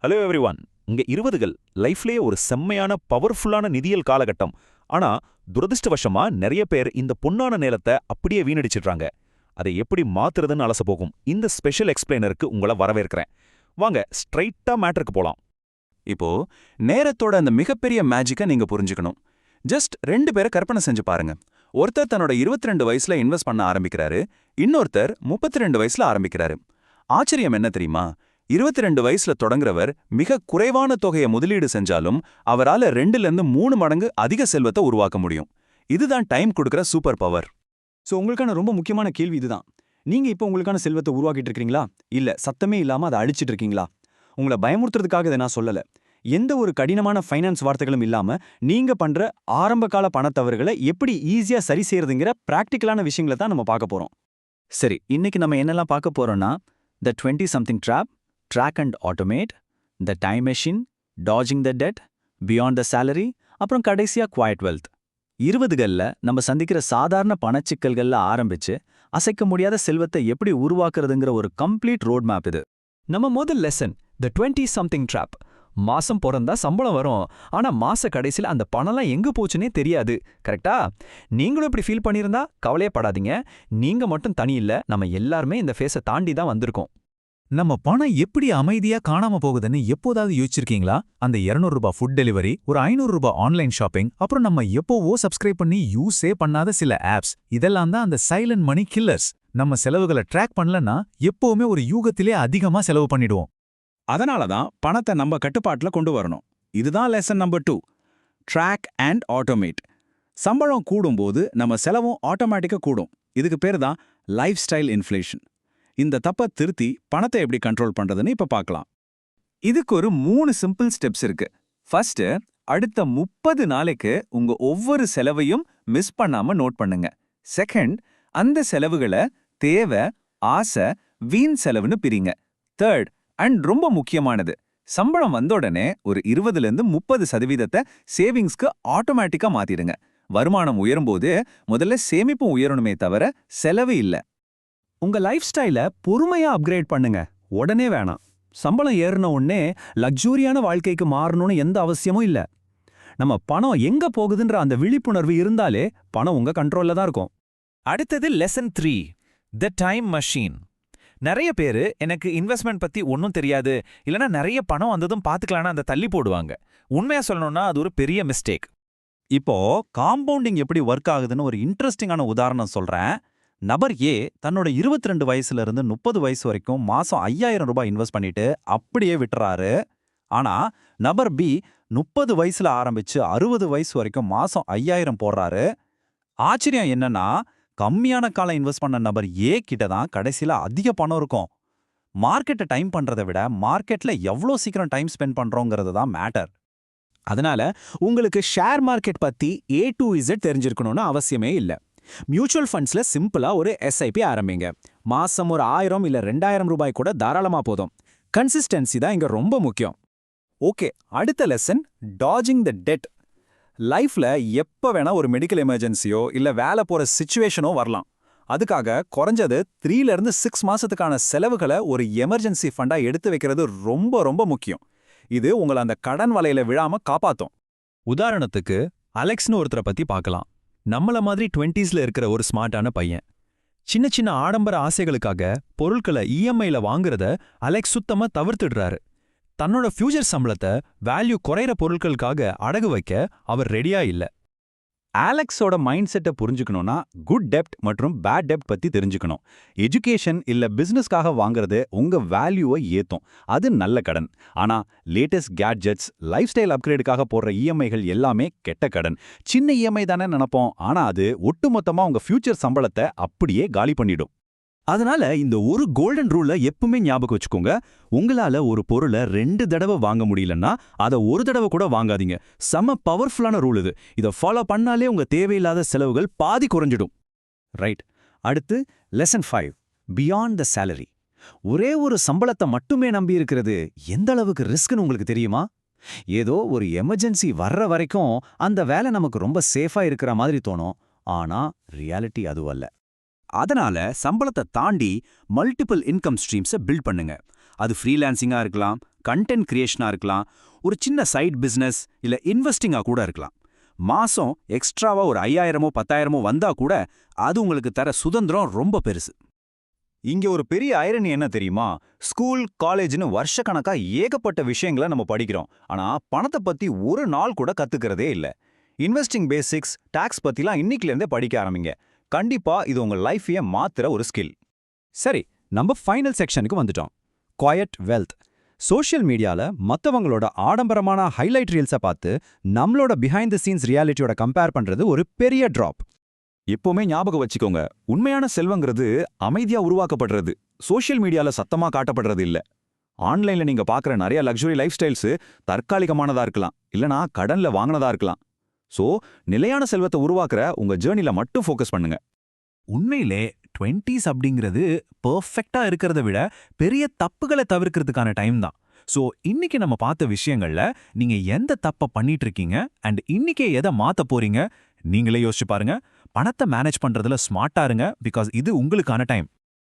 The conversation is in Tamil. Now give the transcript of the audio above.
Hello everyone. இங்க 20கள் லைஃப்லயே ஒரு செம்மையான பவர்ஃபுல்லான நிதியியல் காலகட்டம். ஆனா துரதிர்ஷ்டவசமா நிறைய பேர் இந்த பொன்னான நேரத்தை அப்படியே வீணடிச்சிடுறாங்க. அதை எப்படி மாத்துறதுன்னு அலச போகும் இந்த ஸ்பெஷல் எக்ஸ்பிளைனருக்கு உங்களை வரவேற்கிறேன். வாங்க ஸ்ட்ரைட்டா மேட்டருக்கு போலாம். இப்போ நேரத்தோட அந்த மிகப்பெரிய மேஜிக்கை நீங்க புரிஞ்சுக்கணும். ஜஸ்ட் 2 பேரை கற்பனை செஞ்சு பாருங்க. ஒருத்தர் தன்னோட 22 வயசுல இன்வெஸ்ட் பண்ண ஆரம்பிக்கிறாரு, இன்னொருத்தர் 32 வயசுல ஆரம்பிக்கிறாரு. ஆச்சரியம் என்ன தெரியுமா? 22 வயசுல தொடங்குறவர் மிக குறைவான தொகையை முதலீடு செஞ்சாலும் அவரால 2லேருந்து 3 மடங்கு அதிக செல்வத்தை உருவாக்க முடியும். இதுதான் டைம் கொடுக்கிற சூப்பர் பவர். ஸோ உங்களுக்கான ரொம்ப முக்கியமான கேள்வி இதுதான். நீங்க இப்போ உங்களுக்கான செல்வத்தை உருவாக்கிட்டு இருக்கீங்களா, இல்ல சத்தமே இல்லாம அதை அழிச்சிட்டு இருக்கீங்களா? உங்களை பயமுறுத்துறதுக்காக இதை நான் சொல்லல. எந்த ஒரு கடினமான ஃபைனான்ஸ் வார்த்தைகளும் இல்லாம நீங்க பண்ற ஆரம்பகால பணத்தவறுகளை எப்படி ஈஸியா சரி செய்யறதுங்கிற பிராக்டிக்கலான விஷயங்களை தான் நம்ம பார்க்க போறோம். சரி, இன்னைக்கு நம்ம என்னெல்லாம் பார்க்க போறோம்னா, த 20 something trap, track and automate, the time machine, dodging the debt, beyond the salary, அப்புறம் கடைசியா quiet wealth. 20கள்ல நம்ம சந்திக்கிற சாதாரண பணச்சிக்கல்கள்ல ஆரம்பிச்சு அசைக்க முடியாத செல்வத்தை எப்படி உருவாக்குறதுங்கிற ஒரு கம்ப்ளீட் ரோட் மேப் இது. நம்ம முதல் லெசன் த 20 சம்திங் ட்ராப். மாசம் பிறந்தா சம்பளம் வரும், ஆனா மாச கடைசியில் அந்த பணம்லாம் எங்க போச்சுன்னே தெரியாது. கரெக்டா? நீங்களும் இப்படி ஃபீல் பண்ணியிருந்தா கவலையே படாதீங்க. நீங்க மட்டும் தனி இல்ல, நம்ம எல்லாருமே இந்த ஃபேஸை தாண்டி தான் வந்திருக்கோம். நம்ம பணம் எப்படி அமைதியா காணாம போகுதுன்னு எப்போதாவது யோசிச்சிருக்கீங்களா? அந்த 200 ரூபாய் ஃபுட் டெலிவரி, ஒரு 500 ரூபாய் ஆன்லைன் ஷாப்பிங், அப்புறம் நம்ம எப்போவோ சப்ஸ்கிரைப் பண்ணி யூஸே பண்ணாத சில ஆப்ஸ், இதெல்லாம் தான் அந்த சைலண்ட் மணி கில்லர்ஸ். நம்ம செலவுகளை ட்ராக் பண்ணலன்னா எப்பவுமே ஒரு யூகத்திலே அதிகமா செலவு பண்ணிடுவோம். அதனால தான் பணத்தை நம்ம கட்டுப்பாட்டுல கொண்டு வரணும். இதுதான் lesson number 2, track and automate. சம்பளம் கூடும்போது நம்ம செலவும் ஆட்டோமேட்டிக்கா கூடும். இதுக்கு பேர் தான் லைஃப் ஸ்டைல் இன்ஃப்ளேஷன். இந்த தப்பை திருத்தி பணத்தை எப்படி கண்ட்ரோல் பண்றதுன்னு இப்ப பார்க்கலாம். இதுக்கு ஒரு 3 சிம்பிள் ஸ்டெப்ஸ் இருக்கு. ஃபர்ஸ்ட், அடுத்த 30 நாளைக்கு உங்க ஒவ்வொரு செலவையும் மிஸ் பண்ணாம நோட் பண்ணுங்க. செகண்ட், அந்த செலவுகளை தேவை, ஆசை, வீண் செலவுன்னு பிரிங்க. தேர்ட் அண்ட் ரொம்ப முக்கியமானது, சம்பளம் வந்த உடனே ஒரு 20-30% சேவிங்ஸ்க்கு ஆட்டோமேட்டிக்கா மாத்திடுங்க. வருமானம் உயரும்போது முதல்ல சேமிப்பும் உயரணுமே தவிர செலவு இல்ல. உங்க லைஃப் ஸ்டைலை பொறுமையா அப்கிரேட் பண்ணுங்க, உடனே வேணாம். சம்பளம் ஏறின உடனே லக்ஸூரியான வாழ்க்கைக்கு மாறணும்னு எந்த அவசியமும் இல்ல. நம்ம பணம் எங்க போகுதுன்ற அந்த விழிப்புணர்வு இருந்தாலே பணம் உங்க கண்ட்ரோல்ல தான் இருக்கும். அடுத்தது லெசன் 3, த டைம் மஷீன். நிறைய பேரு எனக்கு இன்வெஸ்ட்மெண்ட் பத்தி ஒன்றும் தெரியாது, இல்லைன்னா நிறைய பணம் வந்ததும் பார்த்துக்கலான்னு அந்த தள்ளி போடுவாங்க. உண்மையா சொல்லணும்னா அது ஒரு பெரிய மிஸ்டேக். இப்போ காம்பவுண்டிங் எப்படி ஒர்க் ஆகுதுன்னு ஒரு இன்ட்ரெஸ்டிங்கான உதாரணம் சொல்றேன். நபர் ஏ தன்னோட 22 வயசுல இருந்து 30 வயசு வரைக்கும் மாசம் 5000 ரூபாய் இன்வெஸ்ட் பண்ணிட்டு அப்படியே விட்டுறாரு. ஆனா நபர் பி 30 வயசுல ஆரம்பிச்சு 60 வயசு வரைக்கும் மாசம் 5000 போடுறாரு. ஆச்சரியம் என்னன்னா, கம்மியான காலம் இன்வெஸ்ட் பண்ண நபர் ஏ கிட்ட தான் கடைசியில அதிக பணம் இருக்கும். மார்க்கெட்டை டைம் பண்றதை விட மார்க்கெட்ல எவ்வளோ சீக்கிரம் டைம் ஸ்பெண்ட் பண்றோங்கிறது தான் மேட்டர். அதனால உங்களுக்கு ஷேர் மார்க்கெட் பத்தி A to Z தெரிஞ்சிருக்கணும்னு அவசியமே இல்ல. மியூச்சுவல் ஃபண்ட்ஸ்ல சிம்பிளா ஒரு SIP ஆரம்பிங்க. மாசம் ஒரு 1000 இல்ல 2000 ரூபாய் கூட தாராளமா போதும். கன்சிஸ்டன்சி தான் இங்க ரொம்ப முக்கியம். ஓகே, அடுத்த லெசன், டாஜிங் த டெட். லைஃப்ல எப்ப வேணா ஒரு மெடிக்கல் எமர்ஜென்சியோ இல்ல வேலை போற சிச்சுவேஷனோ வரலாம். அதுக்காக குறைஞ்சது 3-6 மாசத்துக்கான செலவுகளை ஒரு எமர்ஜென்சி ஃபண்டா எடுத்து வைக்கிறது ரொம்ப ரொம்ப முக்கியம். இது உங்களை அந்த கடன் வலையில விழாம காப்பாத்தும். உதாரணத்துக்கு அலெக்ஸ்னு ஒருத்தரை பத்தி பார்க்கலாம். நம்மள மாதிரி 20ஸ்ல இருக்கிற ஒரு ஸ்மார்ட்டான பையன். சின்ன சின்ன ஆடம்பர ஆசைகளுக்காக பொருட்களை EMIல வாங்குறத அலெக்ஸ் சுத்தமா தவிர்த்துடுறாரு. தன்னோட ஃபியூச்சர் சம்பளத்தை வேல்யூ குறையிற பொருட்களுக்காக அடகு வைக்க அவர் ரெடியா இல்ல. ஆலெக்ஸோட மைண்ட் செட்டை புரிஞ்சுக்கணும்னா குட் டெப்ட் மற்றும் பேட் டெப்ட் பத்தி தெரிஞ்சுக்கணும். எஜுகேஷன் இல்ல பிசினஸ்க்காக வாங்குறது உங்க வேல்யூவை ஏத்தும், அது நல்ல கடன். ஆனா லேட்டஸ்ட் கேட்ஜெட்ஸ், லைஃப் ஸ்டைல் அப்கிரேடுக்காக போடுற இஎம்ஐகள் எல்லாமே கெட்ட கடன். சின்ன இஎம்ஐ தானே நினைப்போம், ஆனா அது ஒட்டுமொத்தமா உங்க ஃபியூச்சர் சம்பளத்தை அப்படியே காலி பண்ணிடும். அதனால இந்த ஒரு கோல்டன் ரூலை எப்பவுமே ஞாபகம் வச்சுக்கோங்க. உங்களால ஒரு பொருளை 2 தடவை வாங்க முடியலன்னா அதை ஒரு தடவை கூட வாங்காதீங்க. செம்ம பவர்ஃபுல்லான ரூல் இது. இதை ஃபாலோ பண்ணாலே உங்க தேவையில்லாத செலவுகள் பாதி குறைஞ்சிடும். ரைட். அடுத்து லெசன் 5, பியாண்ட் த சேலரி. ஒரே ஒரு சம்பளத்தை மட்டுமே நம்பி இருக்கிறது எந்த அளவுக்கு ரிஸ்க்னு உங்களுக்கு தெரியுமா? ஏதோ ஒரு எமர்ஜென்சி வர்ற வரைக்கும் அந்த வேலை நமக்கு ரொம்ப சேஃபா இருக்கிற மாதிரி தோணும். ஆனா ரியாலிட்டி அதுவல்ல. அதனால சம்பளத்தை தாண்டி மல்டிபிள் இன்கம் ஸ்ட்ரீம்ஸை பில்ட் பண்ணுங்க. அது ஃப்ரீலான்சிங்கா இருக்கலாம், கண்டென்ட் கிரியேஷனா இருக்கலாம், ஒரு சின்ன சைட் பிசினஸ் இல்ல இன்வெஸ்டிங்கா கூட இருக்கலாம். மாசம் எக்ஸ்ட்ராவா ஒரு 5000மோ 10,000மோ வந்தா கூட அது உங்களுக்கு தர சுதந்திரம் ரொம்ப பெருசு. இங்க ஒரு பெரிய ஐரணி என்ன தெரியுமா? ஸ்கூல், காலேஜ்னு வருஷக்கணக்கா ஏகப்பட்ட விஷயங்களை நம்ம படிக்கிறோம். ஆனா பணத்தை பத்தி ஒரு நாள் கூட கத்துக்கிறதே இல்ல. இன்வெஸ்டிங் பேசிக்ஸ், டாக்ஸ் பத்திலாம் இன்னைக்குல இருந்தே படிக்க ஆரம்பிங்க. கண்டிப்பா இது உங்க லைஃபையே மாத்துற ஒரு ஸ்கில். சரி, நம்ம ஃபைனல் செக்ஷனுக்கு வந்துட்டோம். Quiet wealth. சோஷியல் மீடியால மத்தவங்களோட ஆடம்பரமான ஹைலைட் ரீல்ஸை பார்த்து நம்மளோட பிஹைண்ட் தி சீன்ஸ் ரியாலிட்டியோட கம்பேர் பண்றது ஒரு பெரிய டிராப். எப்பவுமே ஞாபகம் வச்சுக்கோங்க, உண்மையான செல்வங்கிறது அமைதியா உருவாக்கப்படுறது, சோஷியல் மீடியால சத்தமா காட்டப்படுறது இல்ல. ஆன்லைன்ல நீங்க பார்க்குற நிறைய லக்ஸுரி லைஃப் ஸ்டைல்ஸ் தற்காலிகமானதா இருக்கலாம், இல்லனா கடன்ல வாங்கினதா இருக்கலாம். சோ நிலையான செல்வத்தை உருவாக்குற உங்க ஜேர்னில மட்டும் ஃபோக்கஸ் பண்ணுங்க. உண்மையிலே 20s அப்படிங்கிறது பெர்ஃபெக்ட்டா இருக்கிறத விட பெரிய தப்புகளை தவிர்க்கிறதுக்கான டைம் தான். ஸோ இன்னைக்கு நம்ம பார்த்த விஷயங்கள்ல நீங்க எந்த தப்ப பண்ணிட்டு இருக்கீங்க அண்ட் இன்னைக்கே எதை மாத்த போறீங்க நீங்களே யோசிச்சு பாருங்க. பணத்தை மேனேஜ் பண்றதுல ஸ்மார்ட்டா இருங்க, பிகாஸ் இது உங்களுக்கான டைம்.